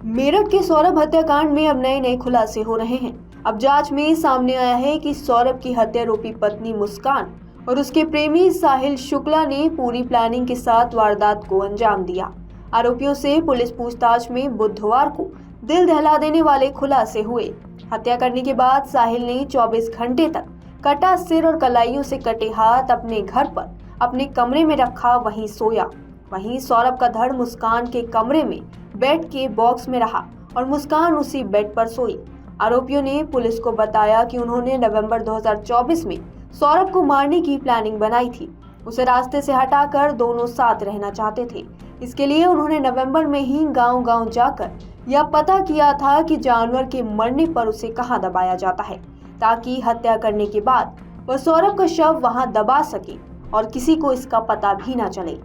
मेरठ के सौरभ हत्याकांड में अब नए खुलासे हो रहे हैं। अब जांच में सामने आया है कि सौरभ की हत्यारोपी पत्नी मुस्कान और उसके प्रेमी साहिल शुक्ला ने पूरी प्लानिंग के साथ वारदात को अंजाम दिया। आरोपियों से पुलिस पूछताछ में बुधवार को दिल दहला देने वाले खुलासे हुए। हत्या करने के बाद साहिल ने 24 घंटे तक कटा सिर और कलाइयों से कटे हाथ अपने घर पर अपने कमरे में रखा, वहीं सोया। वहीं सौरभ का धड़ मुस्कान के कमरे में बेड के बॉक्स में रहा और मुस्कान उसी बेड पर सोई। आरोपियों ने पुलिस को बताया कि उन्होंने नवंबर 2024 में सौरभ को मारने की प्लानिंग बनाई थी। उसे रास्ते से हटाकर दोनों साथ रहना चाहते थे। इसके लिए उन्होंने नवंबर में ही गांव-गांव जाकर यह पता किया था कि जानवर के मरने पर उसे कहां दबाया जाता है, ताकि हत्या करने के बाद वह सौरभ का शव वहां दबा सके और किसी को इसका पता भी न चले।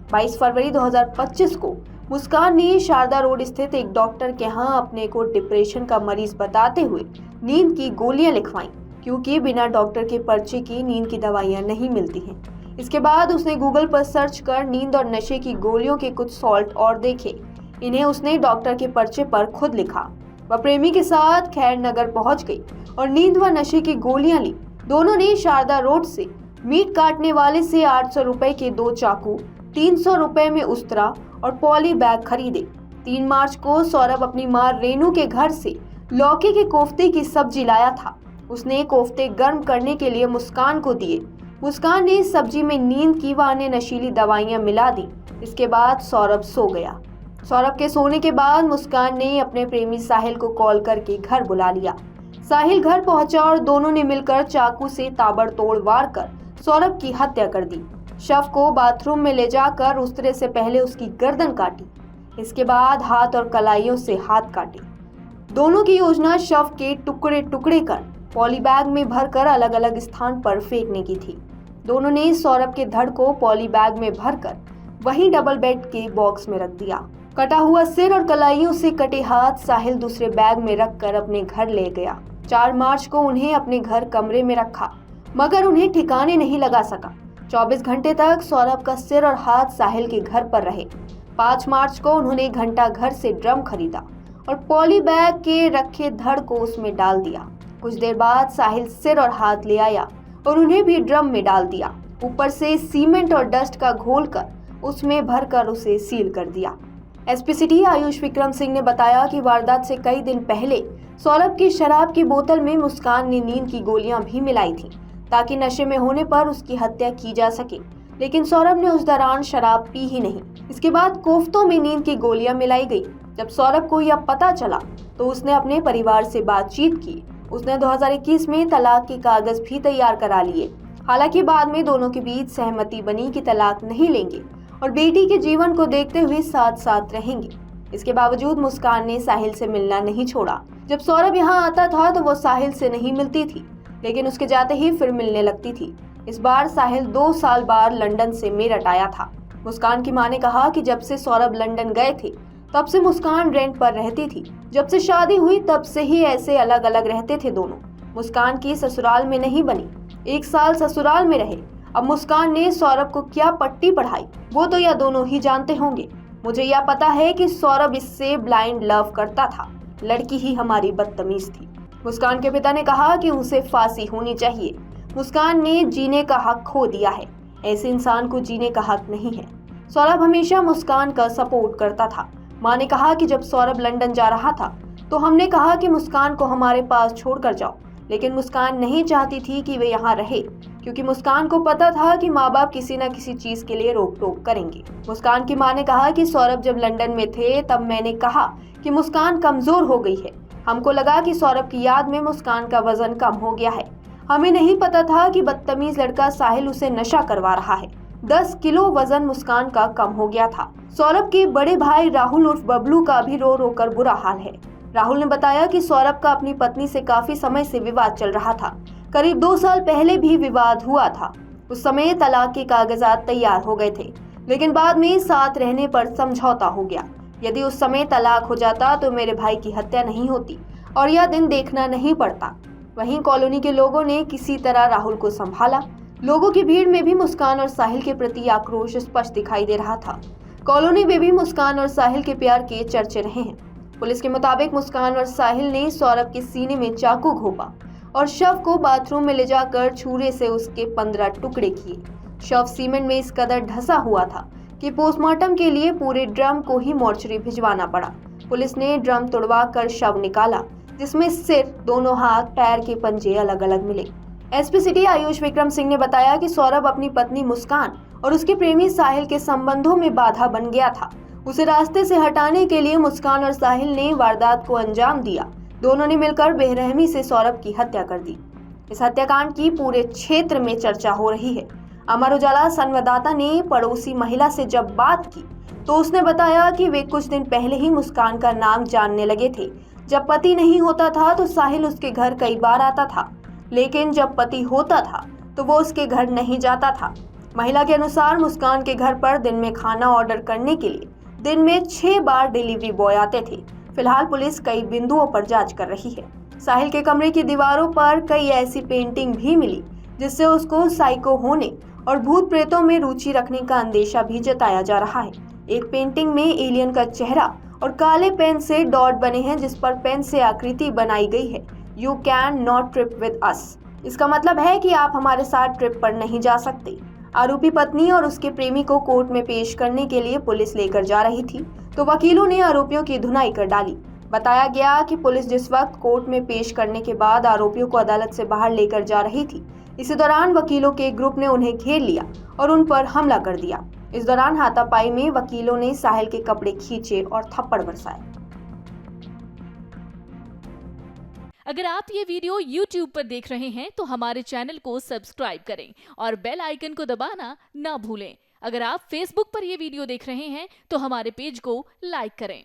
22 फरवरी 2025 को मुस्कान ने शारदा रोड स्थित एक डॉक्टर के यहाँ अपने को डिप्रेशन का मरीज बताते हुए नींद की गोलियां लिखवाईं, क्योंकि बिना डॉक्टर के पर्चे की नींद की दवाइयां नहीं मिलती हैं। इसके बाद उसने गूगल पर सर्च कर नींद और नशे की गोलियों के कुछ सॉल्ट और देखे। इन्हें उसने डॉक्टर के पर्चे पर खुद लिखा। वह प्रेमी के साथ खैर नगर पहुंच गई और नींद व नशे की गोलियां ली। दोनों ने शारदा रोड से मीट काटने वाले से 800 रुपए के 2 चाकू, 300 रुपए में उस्तरा और पॉली बैग खरीदे। 3 मार्च को सौरभ अपनी मां रेनू के घर से लौकी के कोफ्ते की सब्जी लाया था। उसने कोफ्ते गर्म करने के लिए मुस्कान को दिए। मुस्कान ने सब्जी में नींद की व अन्य नशीली दवाइयां मिला दी। इसके बाद सौरभ सो गया। सौरभ के सोने के बाद मुस्कान ने अपने प्रेमी साहिल को कॉल करके घर बुला लिया। साहिल घर पहुंचा और दोनों ने मिलकर चाकू से ताबड़तोड़ वार कर सौरभ की हत्या कर दी। शव को बाथरूम में ले जाकर उस्तरे से पहले उसकी गर्दन काटी। इसके बाद हाथ और कलाइयों से हाथ काटे। दोनों की योजना शव के टुकड़े टुकड़े कर पॉली बैग में भरकर अलग अलग स्थान पर फेंकने की थी। दोनों ने सौरभ के धड़ को पॉली बैग में भरकर वहीं डबल बेड के बॉक्स में रख दिया। कटा हुआ सिर और कलाइयों से कटे हाथ साहिल दूसरे बैग में रखकर अपने घर ले गया। 4 मार्च को उन्हें अपने घर कमरे में रखा, मगर उन्हें ठिकाने नहीं लगा सका। 24 घंटे तक सौरभ का सिर और हाथ साहिल के घर पर रहे। 5 मार्च को उन्होंने घंटा घर से ड्रम खरीदा और पॉली बैग के रखे धड़ को उसमें डाल दिया। कुछ देर बाद साहिल सिर और हाथ ले आया और उन्हें भी ड्रम में डाल दिया। ऊपर से सीमेंट और डस्ट का घोल कर उसमें भरकर उसे सील कर दिया। एसपी सिटी आयुष विक्रम सिंह ने बताया कि वारदात से कई दिन पहले सौरभ की शराब की बोतल में मुस्कान ने नींद की गोलियां भी मिलाई थी, ताकि नशे में होने पर उसकी हत्या की जा सके। लेकिन सौरभ ने उस दौरान शराब पी ही नहीं। इसके बाद कोफ्तों में नींद की गोलियां मिलाई गई। जब सौरभ को यह पता चला तो उसने अपने परिवार से बातचीत की। उसने 2021 में तलाक के कागज भी तैयार करा लिए। हालांकि बाद में दोनों के बीच सहमति बनी कि तलाक नहीं लेंगे और बेटी के जीवन को देखते हुए साथ साथ रहेंगे। इसके बावजूद मुस्कान ने साहिल से मिलना नहीं छोड़ा। जब सौरभ यहाँ आता था तो वो साहिल से नहीं मिलती थी, लेकिन उसके जाते ही फिर मिलने लगती थी। इस बार साहिल 2 साल बाद लंदन से मेरठ आया था। मुस्कान की मां ने कहा कि जब से सौरभ लंदन गए थे तब से मुस्कान रेंट पर रहती थी। जब से शादी हुई तब से ही ऐसे अलग अलग रहते थे दोनों। मुस्कान की ससुराल में नहीं बनी। 1 साल ससुराल में रहे। अब मुस्कान ने सौरभ को क्या पट्टी पढ़ाई वो तो यह दोनों ही जानते होंगे। मुझे यह पता है कि सौरभ इससे ब्लाइंड लव करता था। लड़की ही हमारी बदतमीज थी। मुस्कान के पिता ने कहा कि उसे फांसी होनी चाहिए। मुस्कान ने जीने का हक खो दिया है। ऐसे इंसान को जीने का हक नहीं है। सौरभ हमेशा मुस्कान का सपोर्ट करता था। मां ने कहा कि जब सौरभ लंदन जा रहा था तो हमने कहा कि मुस्कान को हमारे पास छोड़कर जाओ, लेकिन मुस्कान नहीं चाहती थी कि वे यहाँ रहे, क्योंकि मुस्कान को पता था कि माँ बाप किसी न किसी चीज के लिए रोक टोक करेंगे। मुस्कान की मां ने कहा कि सौरभ जब लंदन में थे तब मैंने कहा कि मुस्कान कमजोर हो गई है। हमको लगा कि सौरभ की याद में मुस्कान का वजन कम हो गया है। हमें नहीं पता था कि बदतमीज लड़का साहिल उसे नशा करवा रहा है। 10 किलो वजन मुस्कान का कम हो गया था। सौरभ के बड़े भाई राहुल उर्फ बबलू का भी रो रो कर बुरा हाल है। राहुल ने बताया कि सौरभ का अपनी पत्नी से काफी समय से विवाद चल रहा था। करीब 2 साल पहले भी विवाद हुआ था। उस समय तलाक के कागजात तैयार हो गए थे, लेकिन बाद में साथ रहने पर समझौता हो गया। यदि उस समय तलाक हो जाता तो मेरे भाई की हत्या नहीं होती और यह दिन देखना नहीं पड़ता। वहीं कॉलोनी के लोगों ने किसी तरह राहुल को संभाला। लोगों की भीड़ में भी मुस्कान और साहिल के प्रति आक्रोश स्पष्ट दिखाई दे रहा था। कॉलोनी में भी मुस्कान और साहिल के प्यार के चर्चे रहे हैं। पुलिस के मुताबिक मुस्कान और साहिल ने सौरभ के सीने में चाकू घोंपा और शव को बाथरूम में ले जाकर छुरे से उसके 15 टुकड़े किए। शव सीमेंट में इस कदर ढसा हुआ था कि पोस्टमार्टम के लिए पूरे ड्रम को ही मोर्चरी भिजवाना पड़ा। पुलिस ने ड्रम तोड़वा कर शव निकाला, जिसमें सिर, दोनों हाथ, पैर के पंजे अलग अलग मिले। एसपी सिटी आयुष विक्रम सिंह ने बताया कि सौरभ अपनी पत्नी मुस्कान और उसके प्रेमी साहिल के संबंधों में बाधा बन गया था। उसे रास्ते से हटाने के लिए मुस्कान और साहिल ने वारदात को अंजाम दिया। दोनों ने मिलकर बेरहमी से सौरभ की हत्या कर दी। इस हत्याकांड की पूरे क्षेत्र में चर्चा हो रही है। अमर उजाला संवाददाता ने पड़ोसी महिला से जब बात की तो उसने बताया कि वे कुछ दिन पहले ही मुस्कान का नाम जानने लगे थे। जब पति नहीं होता था तो साहिल उसके घर कई बार आता था, लेकिन जब पति होता था तो वो उसके घर नहीं जाता था। महिला के अनुसार मुस्कान के घर पर दिन में खाना ऑर्डर करने के लिए दिन में 6 बार डिलीवरी बॉय आते थे। फिलहाल पुलिस कई बिंदुओं पर जांच कर रही है। साहिल के कमरे की दीवारों पर कई ऐसी पेंटिंग भी मिली जिससे उसको साइको होने और भूत प्रेतों में रुचि रखने का अंदेशा भी जताया जा रहा है। एक पेंटिंग में एलियन का चेहरा और काले पेन से डॉट बने हैं, जिस पर पेन से आकृति बनाई गई है, you can not trip with us. इसका मतलब है कि आप हमारे साथ ट्रिप पर नहीं जा सकते। आरोपी पत्नी और उसके प्रेमी को कोर्ट में पेश करने के लिए पुलिस लेकर जा रही थी तो वकीलों ने आरोपियों की धुनाई कर डाली। बताया गया कि पुलिस जिस वक्त कोर्ट में पेश करने के बाद आरोपियों को अदालत से बाहर लेकर जा रही थी, इसी दौरान वकीलों के एक ग्रुप ने उन्हें घेर लिया और उन पर हमला कर दिया। इस दौरान हाथापाई में वकीलों ने साहिल के कपड़े खींचे और थप्पड़ बरसाए। अगर आप ये वीडियो YouTube पर देख रहे हैं तो हमारे चैनल को सब्सक्राइब करें और बेल आइकन को दबाना ना भूलें। अगर आप Facebook पर ये वीडियो देख रहे हैं तो हमारे पेज को लाइक करें।